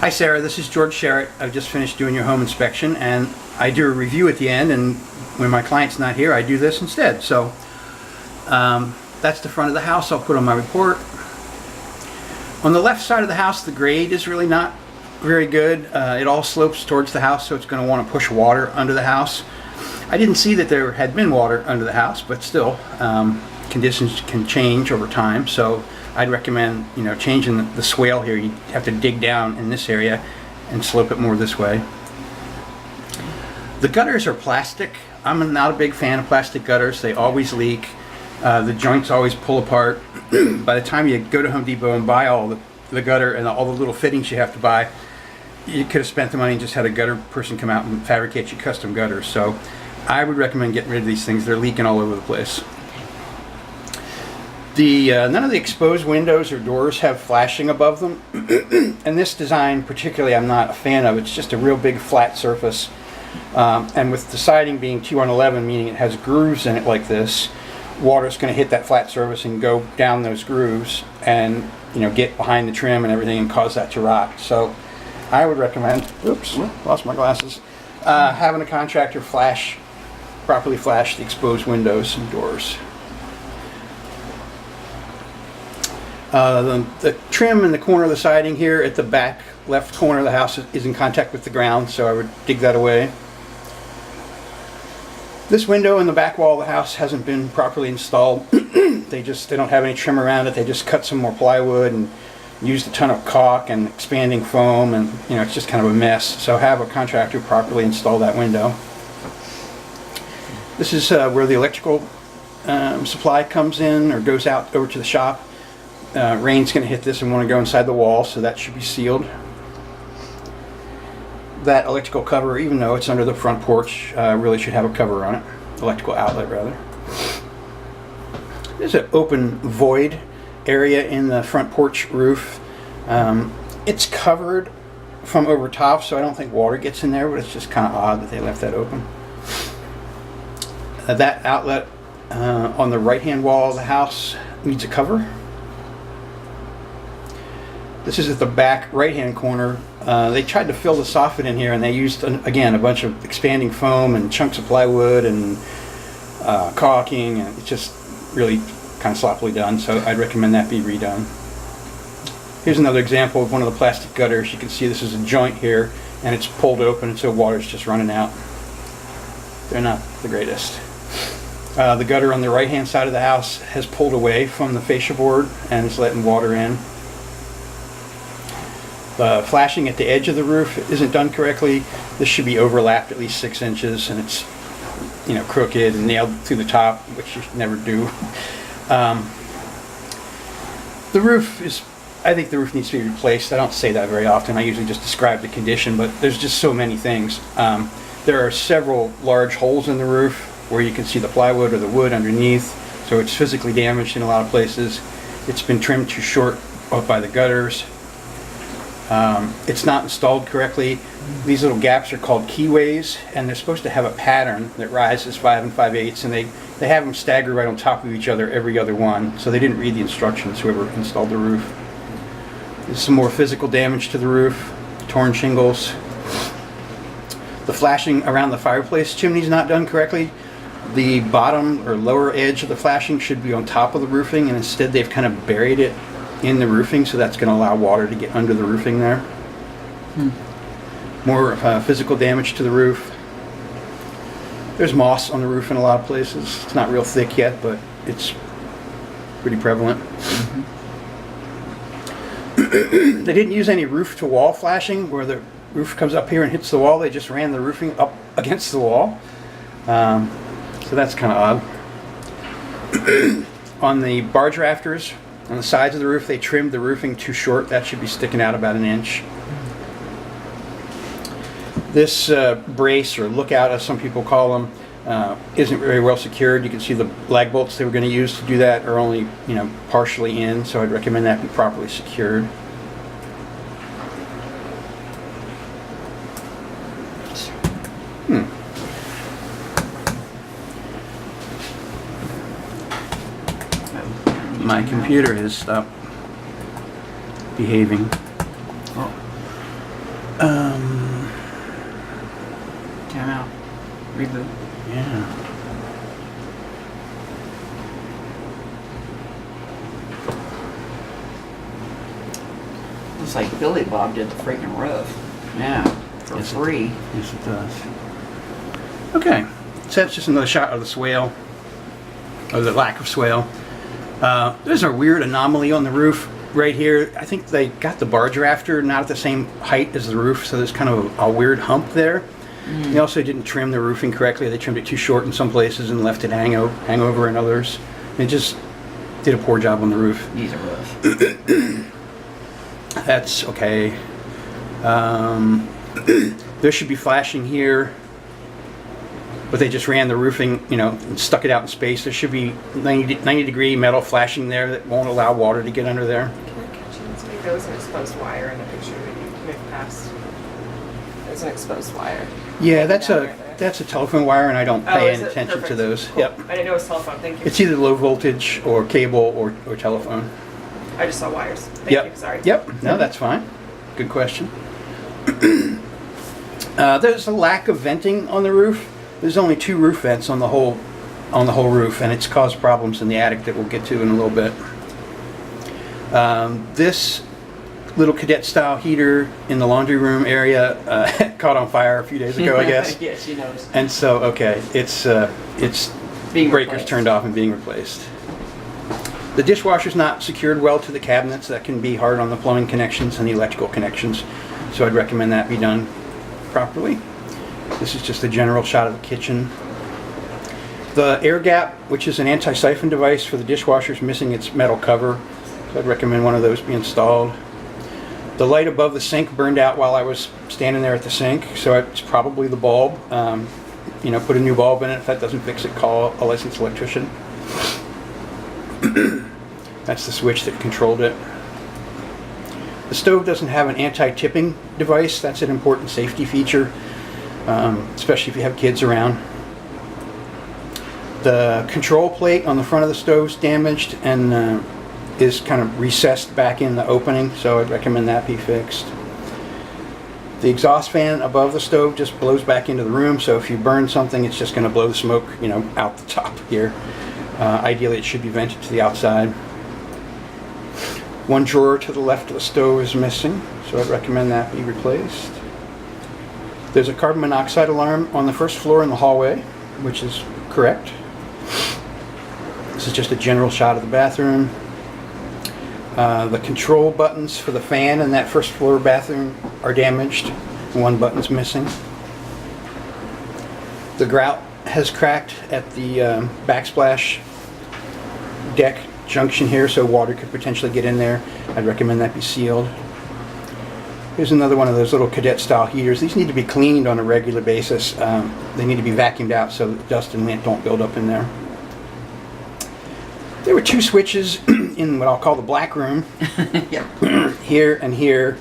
Hi Sarah, this is George Sherritt. I've just finished doing your home inspection and I do a review at the end, and when my client's not here I do this instead. So that's the front of the house I'll put on my report. On the left side of the house the grade is really not very good. It all slopes towards the house, so it's going to want to push water under the house. I didn't see that there had been water under the house, but still conditions can change over time, so I'd recommend, changing the swale here. You have to dig down in this area and slope it more this way. The gutters are plastic. I'm not a big fan of plastic gutters. They always leak. The joints always pull apart. By the time you go to Home Depot and buy all the gutter and all the little fittings you have to buy, you could have spent the money and just had a gutter person come out and fabricate you custom gutters. So I would recommend getting rid of these things. They're leaking all over the place. None of the exposed windows or doors have flashing above them, and this design particularly I'm not a fan of. It's just a real big flat surface, and with the siding being 2-on-11, meaning it has grooves in it like this, water's going to hit that flat surface and go down those grooves and get behind the trim and everything and cause that to rot. So I would recommend, oops, lost my glasses, having a contractor properly flash the exposed windows and doors. The trim in the corner of the siding here at the back left corner of the house is in contact with the ground, so I would dig that away. This window in the back wall of the house hasn't been properly installed. They don't have any trim around it. They just cut some more plywood and used a ton of caulk and expanding foam, and it's just kind of a mess. So have a contractor properly install that window. This is where the electrical supply comes in or goes out over to the shop. Rain's going to hit this and want to go inside the wall, so that should be sealed. That electrical cover, even though it's under the front porch, really should have a cover on it. Electrical outlet, rather. There's an open void area in the front porch roof. It's covered from over top, so I don't think water gets in there, but it's just kind of odd that they left that open. That outlet on the right-hand wall of the house needs a cover. This is at the back right-hand corner. They tried to fill the soffit in here, and they used, again, a bunch of expanding foam and chunks of plywood and caulking, and it's just really kind of sloppily done, so I'd recommend that be redone. Here's another example of one of the plastic gutters. You can see this is a joint here, and it's pulled open, and so water's just running out. They're not the greatest. The gutter on the right-hand side of the house has pulled away from the fascia board and is letting water in. Flashing at the edge of the roof isn't done correctly. This should be overlapped at least 6 inches, and it's crooked and nailed through the top, which you should never do. The roof is, I think the roof needs to be replaced. I don't say that very often. I usually just describe the condition, but there's just so many things. There are several large holes in the roof where you can see the plywood or the wood underneath, so it's physically damaged in a lot of places. It's been trimmed too short up by the gutters. It's not installed correctly. These little gaps are called keyways, and they're supposed to have a pattern that rises 5 5/8, and they have them staggered right on top of each other every other one, so they didn't read the instructions, whoever installed the roof. There's some more physical damage to the roof, torn shingles. The flashing around the fireplace chimney is not done correctly. The bottom or lower edge of the flashing should be on top of the roofing, and instead they've kind of buried it in the roofing, so that's going to allow water to get under the roofing there. More physical damage to the roof. There's moss on the roof in a lot of places. It's not real thick yet, but it's pretty prevalent. They didn't use any roof-to-wall flashing where the roof comes up here and hits the wall. They just ran the roofing up against the wall. So that's kind of odd. On the barge rafters, on the sides of the roof, they trimmed the roofing too short. That should be sticking out about 1 inch. This brace, or lookout as some people call them, isn't very well secured. You can see the lag bolts they were going to use to do that are only partially in, so I'd recommend that be properly secured. My computer has stopped behaving. Time out. Reboot. Yeah. Looks like Billy Bob did the freaking roof. Yeah, for Yes, free. Yes, it does. Okay, so that's just another shot of the swale, or the lack of swale. There's a weird anomaly on the roof right here. I think they got the barge rafter not at the same height as the roof, so there's kind of a weird hump there. They also didn't trim the roofing correctly. They trimmed it too short in some places and left it hang over in others. They just did a poor job on the roof. These are rough. That's okay. There should be flashing here, but they just ran the roofing, and stuck it out in space. There should be 90 degree metal flashing there that won't allow water to get under there. Can I catch you and say there was an exposed wire in the picture that you moved past? There's an exposed wire. Yeah, Down right there. that's a telephone wire, and I don't Oh, pay is any it? attention to Perfect. those. Cool. Yep. I didn't know it was telephone. Thank you. It's either low voltage or cable or telephone. I just saw wires. Thank Yep. you. Sorry. Yep. No, that's fine. Good question. There's a lack of venting on the roof. There's only 2 roof vents on the whole roof, and it's caused problems in the attic that we'll get to in a little bit. This little cadet style heater in the laundry room area caught on fire a few days ago, I guess. Yeah, she knows. And so, okay, it's Being breakers replaced. turned off and being replaced. The dishwasher's not secured well to the cabinets. That can be hard on the plumbing connections and the electrical connections. So I'd recommend that be done properly. This is just a general shot of the kitchen. The air gap, which is an anti-siphon device for the dishwasher, is missing its metal cover. So I'd recommend one of those be installed. The light above the sink burned out while I was standing there at the sink, so it's probably the bulb. Put a new bulb in it. If that doesn't fix it, call a licensed electrician. That's the switch that controlled it. The stove doesn't have an anti-tipping device. That's an important safety feature, especially if you have kids around. The control plate on the front of the stove's damaged and is kind of recessed back in the opening, so I'd recommend that be fixed. The exhaust fan above the stove just blows back into the room, so if you burn something, it's just going to blow the smoke, out the top here. Ideally, it should be vented to the outside. One drawer to the left of the stove is missing, so I'd recommend that be replaced. There's a carbon monoxide alarm on the first floor in the hallway, which is correct. This is just a general shot of the bathroom. The control buttons for the fan in that first floor bathroom are damaged. One button's missing. The grout has cracked at the backsplash deck junction here, so water could potentially get in there. I'd recommend that be sealed. Here's another one of those little cadet style heaters. These need to be cleaned on a regular basis. They need to be vacuumed out so that dust and lint don't build up in there. There were 2 switches in what I'll call the black room, Yep. here and here,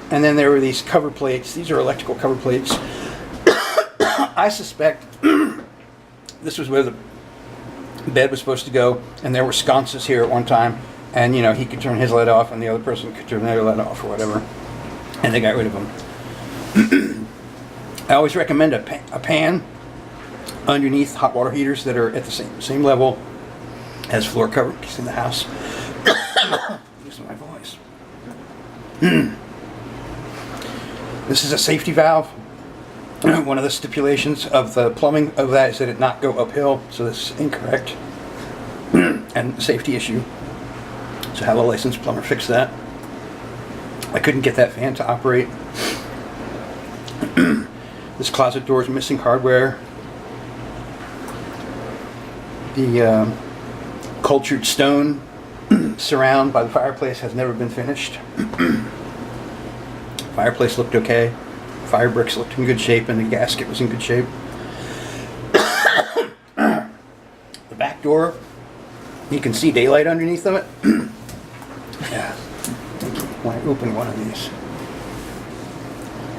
and then there were these cover plates. These are electrical cover plates. I suspect this was where the bed was supposed to go, and there were sconces here at one time, and he could turn his light off and the other person could turn their light off or whatever, and they got rid of them. I always recommend a pan underneath hot water heaters that are at the same level as floor coverings in the house. Losing my voice. This is a safety valve. One of the stipulations of the plumbing of that is that it not go uphill, so this is incorrect. And safety issue. So have a licensed plumber fix that. I couldn't get that fan to operate. This closet door is missing hardware. The cultured stone surround by the fireplace has never been finished. Fireplace looked okay. Fire bricks looked in good shape, and the gasket was in good shape. The back door, you can see daylight underneath of it. Yeah. When I open one of these.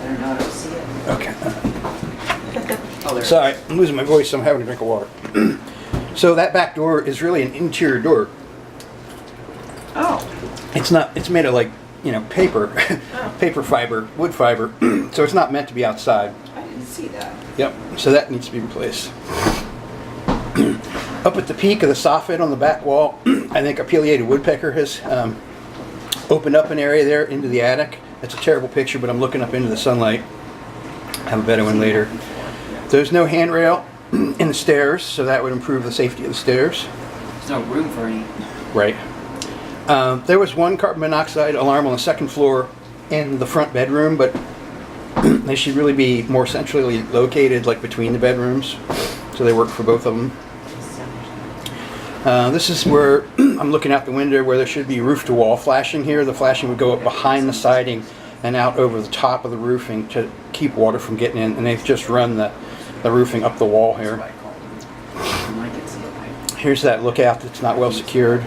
I don't know how to see it. Okay. Oh, there. Sorry, I'm losing my voice, so I'm having a drink of water. So that back door is really an interior door. Oh. It's not. It's made of paper. paper fiber, wood fiber, so it's not meant to be outside. I didn't see that. Yep, so that needs to be replaced. Up at the peak of the soffit on the back wall, I think a pileated woodpecker has opened up an area there into the attic. That's a terrible picture, but I'm looking up into the sunlight. Have a better one later. There's no handrail in the stairs, so that would improve the safety of the stairs. There's no room for any. Right. There was one carbon monoxide alarm on the second floor in the front bedroom, but they should really be more centrally located, like between the bedrooms, so they work for both of them. This is where I'm looking out the window where there should be roof-to-wall flashing here. The flashing would go up behind the siding and out over the top of the roofing to keep water from getting in, and they've just run the roofing up the wall here. Here's that lookout that's not well secured.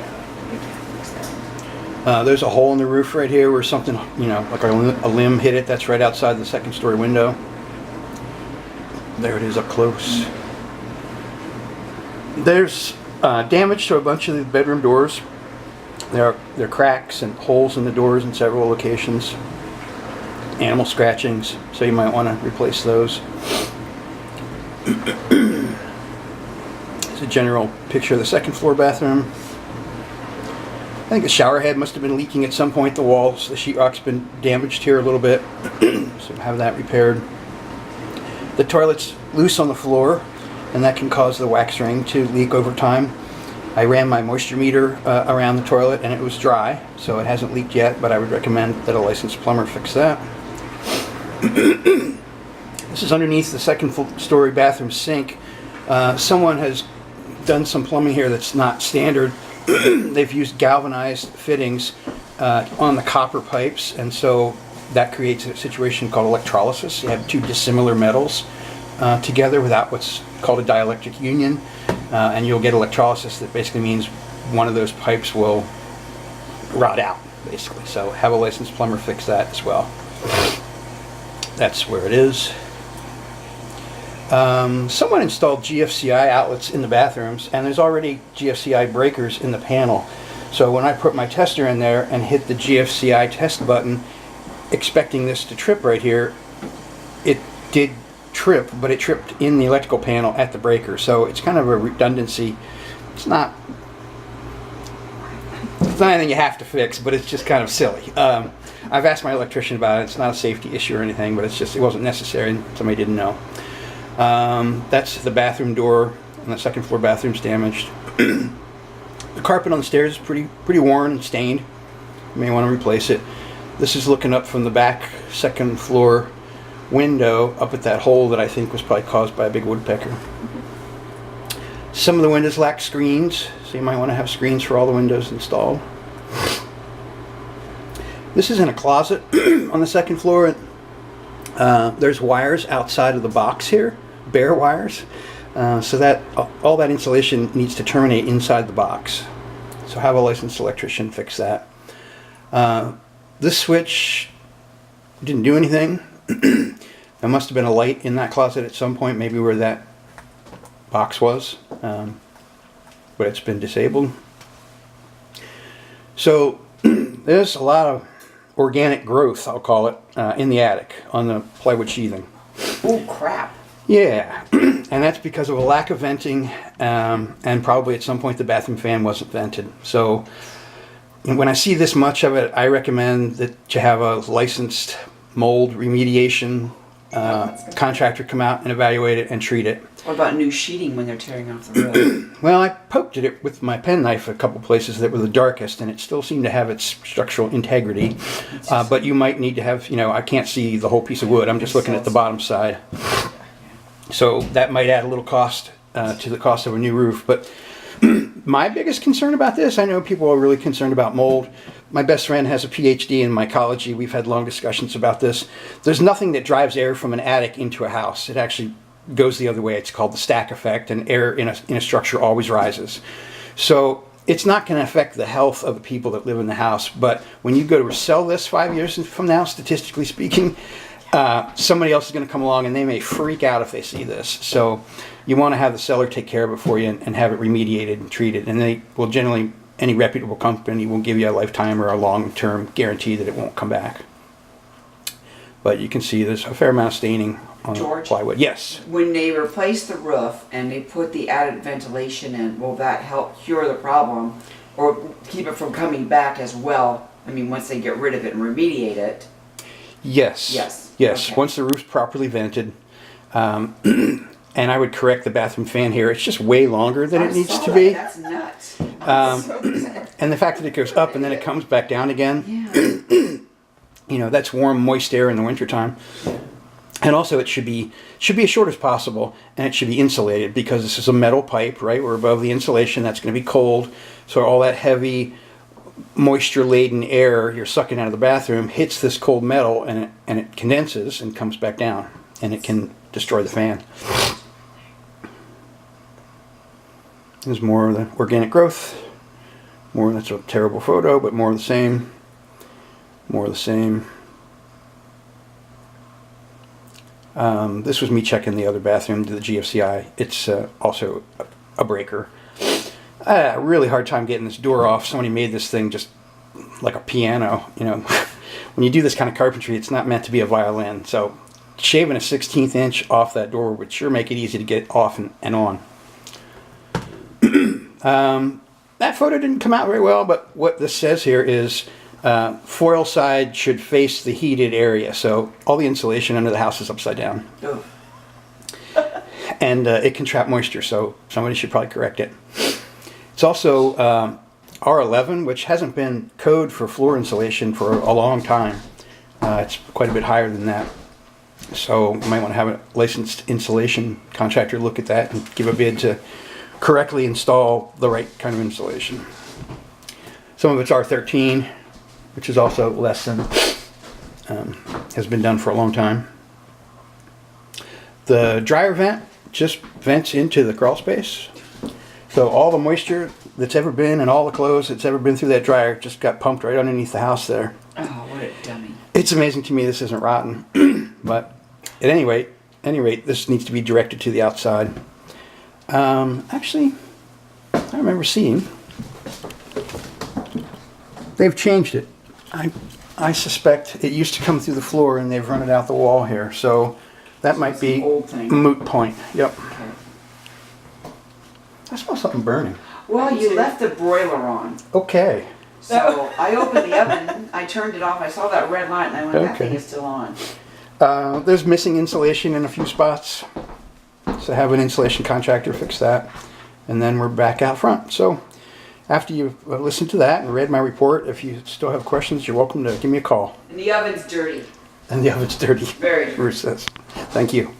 There's a hole in the roof right here where something, like a limb hit it. That's right outside the second story window. There it is up close. There's damage to a bunch of the bedroom doors. There are cracks and holes in the doors in several locations. Animal scratchings, so you might want to replace those. It's a general picture of the second floor bathroom. I think the shower head must have been leaking at some point. The walls, the sheetrock's been damaged here a little bit, so have that repaired. The toilet's loose on the floor, and that can cause the wax ring to leak over time. I ran my moisture meter around the toilet, and it was dry, so it hasn't leaked yet, but I would recommend that a licensed plumber fix that. This is underneath the second story bathroom sink. Someone has done some plumbing here that's not standard. They've used galvanized fittings on the copper pipes, and so that creates a situation called electrolysis. You have two dissimilar metals together without what's called a dielectric union, and you'll get electrolysis. That basically means one of those pipes will rot out, basically. So have a licensed plumber fix that as well. That's where it is. Someone installed GFCI outlets in the bathrooms, and there's already GFCI breakers in the panel. So when I put my tester in there and hit the GFCI test button, expecting this to trip right here, it did trip, but it tripped in the electrical panel at the breaker. So it's kind of a redundancy. It's not anything you have to fix, but it's just kind of silly. I've asked my electrician about it. It's not a safety issue or anything, but it wasn't necessary, and somebody didn't know. That's the bathroom door, and the second floor bathroom's damaged. The carpet on the stairs is pretty worn and stained. You may want to replace it. This is looking up from the back second floor window up at that hole that I think was probably caused by a big woodpecker. Some of the windows lack screens, so you might want to have screens for all the windows installed. This is in a closet on the second floor. There's wires outside of the box here, bare wires, so that all that insulation needs to terminate inside the box. So have a licensed electrician fix that. This switch didn't do anything. There must have been a light in that closet at some point, maybe where that box was, but it's been disabled. So there's a lot of organic growth, I'll call it, in the attic on the plywood sheathing. Oh crap. Yeah, and that's because of a lack of venting, and probably at some point the bathroom fan wasn't vented. So when I see this much of it, I recommend that you have a licensed mold remediation contractor come out and evaluate it and treat it. What about new sheeting when they're tearing off the roof? Well, I poked at it with my penknife a couple places that were the darkest, and it still seemed to have its structural integrity. But you might need to have, I can't see the whole piece of wood. I'm just looking at the bottom side. So that might add a little cost to the cost of a new roof. But my biggest concern about this, I know people are really concerned about mold. My best friend has a PhD in mycology. We've had long discussions about this. There's nothing that drives air from an attic into a house. It actually goes the other way. It's called the stack effect, and air in a structure always rises. So it's not going to affect the health of the people that live in the house. But when you go to sell this 5 years from now, statistically speaking, somebody else is going to come along and they may freak out if they see this. So you want to have the seller take care of it for you and have it remediated and treated. And they will generally, any reputable company will give you a lifetime or a long-term guarantee that it won't come back. But you can see there's a fair amount of staining on the George? plywood. Yes. When they replace the roof and they put the added ventilation in, will that help cure the problem or keep it from coming back as well? I mean, once they get rid of it and remediate it. Yes. Yes. Yes. Okay. Once the roof's properly vented, and I would correct the bathroom fan here. It's just way longer than it I needs saw to that. be. That's nuts. And the fact that it goes up and then it comes back down again, Yeah. you know, that's warm, moist air in the wintertime. And also it should be as short as possible, and it should be insulated because this is a metal pipe, right? We're above the insulation, that's going to be cold. So all that heavy, moisture-laden air you're sucking out of the bathroom hits this cold metal, and it condenses and comes back down, and it can destroy the fan. There's more of the organic growth. More, that's a terrible photo, but more of the same. More of the same. This was me checking the other bathroom to the GFCI. It's also a breaker. I had a really hard time getting this door off. Somebody made this thing just like a piano. You know, when you do this kind of carpentry, it's not meant to be a violin. So shaving a 1/16 inch off that door would sure make it easy to get off and on. That photo didn't come out very well, but what this says here is foil side should face the heated area. So all the insulation under the house is upside down. Oh. And it can trap moisture, so somebody should probably correct it. It's also R11, which hasn't been code for floor insulation for a long time. It's quite a bit higher than that. So you might want to have a licensed insulation contractor look at that and give a bid to correctly install the right kind of insulation. Some of it's R13, which is also less than has been done for a long time. The dryer vent just vents into the crawl space. So all the moisture that's ever been and all the clothes that's ever been through that dryer just got pumped right underneath the house there. Oh, what a dummy. It's amazing to me this isn't rotten. But at any rate, this needs to be directed to the outside. Actually, I remember seeing they've changed it. I suspect it used to come through the floor and they've run it out the wall here. So that might it's be an old thing. moot point. Yep. Okay. I smell something burning. Well, you left the broiler on. Okay. So I opened the oven, I turned it off, I saw that red light, and I went, that Okay. thing is still on. There's missing insulation in a few spots. So have an insulation contractor fix that. And then we're back out front. So after you've listened to that and read my report, if you still have questions, you're welcome to give me a call. And the oven's dirty. And the oven's dirty. Very dirty. Bruce says. Thank you.